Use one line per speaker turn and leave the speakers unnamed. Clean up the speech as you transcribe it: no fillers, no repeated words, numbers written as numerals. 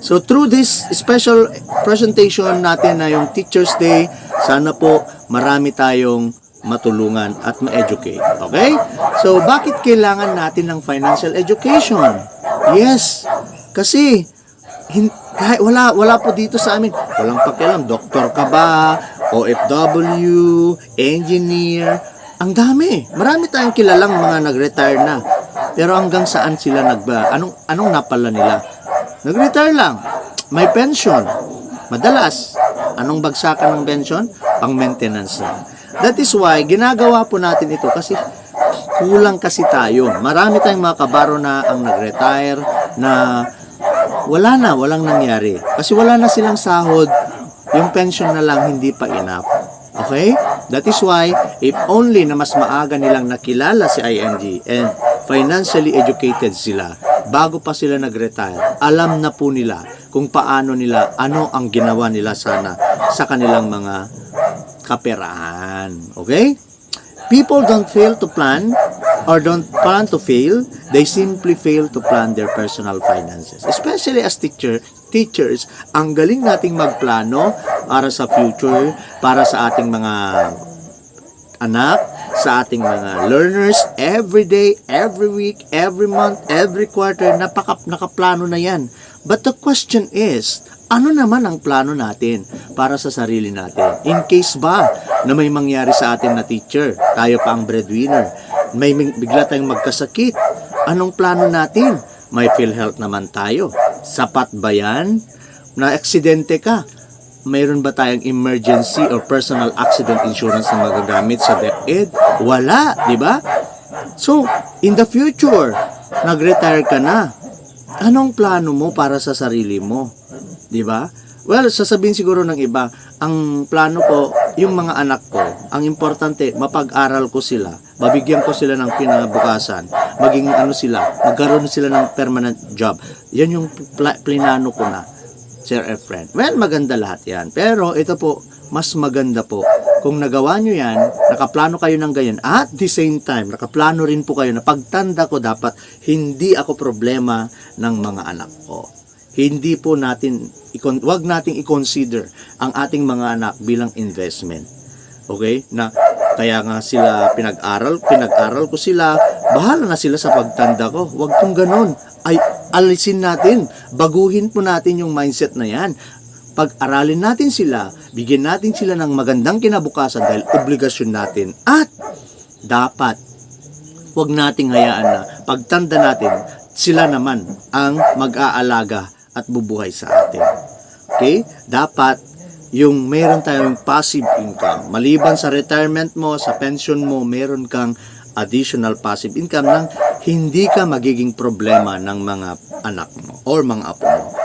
So through this special presentation natin na yung Teachers Day, sana po marami tayong matulungan at ma-educate. Okay? So bakit kailangan natin ng financial education? Yes, kasi kahit wala po dito sa amin. Walang pakialam, doktor ka ba, OFW, engineer, ang dami. Marami tayong kilalang mga nag-retire na. Pero hanggang saan sila anong napala nila? Nag-retire lang. May pension. Madalas, anong bagsakan ng pension? Pang-maintenance na. That is why, ginagawa po natin ito kasi kulang kasi tayo. Marami tayong mga kabaro na ang nag-retire na walang nangyari. Kasi wala na silang sahod, yung pension na lang hindi pa enough. Okay? That is why, if only na mas maaga nilang nakilala si ING and financially educated sila, bago pa sila nag-retire, alam na po nila kung paano nila, ano ang ginawa nila sana sa kanilang mga kaperahan. Okay? People don't fail to plan or don't plan to fail. They simply fail to plan their personal finances. Especially as teachers, ang galing nating magplano para sa future, para sa ating mga anak, sa ating mga learners, every day, every week, every month, every quarter, nakaplano na yan. But the question is, ano naman ang plano natin para sa sarili natin? In case ba na may mangyari sa atin na teacher, tayo pa ang breadwinner, may bigla tayong magkasakit, anong plano natin? May PhilHealth naman tayo. Sapat ba yan? Na aksidente ka, mayroon ba tayong emergency or personal accident insurance na magagamit sa DepEd? Wala, di ba? So, in the future, nag-retire ka na. Anong plano mo para sa sarili mo? Di ba? Well, sasabihin siguro ng iba, ang plano ko, yung mga anak ko, ang importante, mapag-aral ko sila, mabigyan ko sila ng pinabukasan, maging magkaroon sila ng permanent job. Yan yung plinano ko na. Sir Efren. Well, maganda lahat yan. Pero ito po, mas maganda po kung nagawa nyo yan, nakaplano kayo ng ganyan. At the same time, nakaplano rin po kayo na pagtanda ko dapat hindi ako problema ng mga anak ko. Hindi po natin, wag nating i-consider ang ating mga anak bilang investment. Okay? Na kaya nga sila pinag-aral ko sila, bahala na sila sa pagtanda ko. Wag kong ganon. Ay, alisin natin, baguhin po natin yung mindset na yan. Pag-aralin natin sila, bigyan natin sila ng magandang kinabukasan dahil obligasyon natin. At dapat, wag nating hayaan na pagtanda natin, sila naman ang mag-aalaga at bubuhay sa atin. Okay? Dapat, yung meron tayong passive income. Maliban sa retirement mo, sa pension mo, meron kang additional passive income nang hindi ka magiging problema ng mga anak mo or mga apo mo.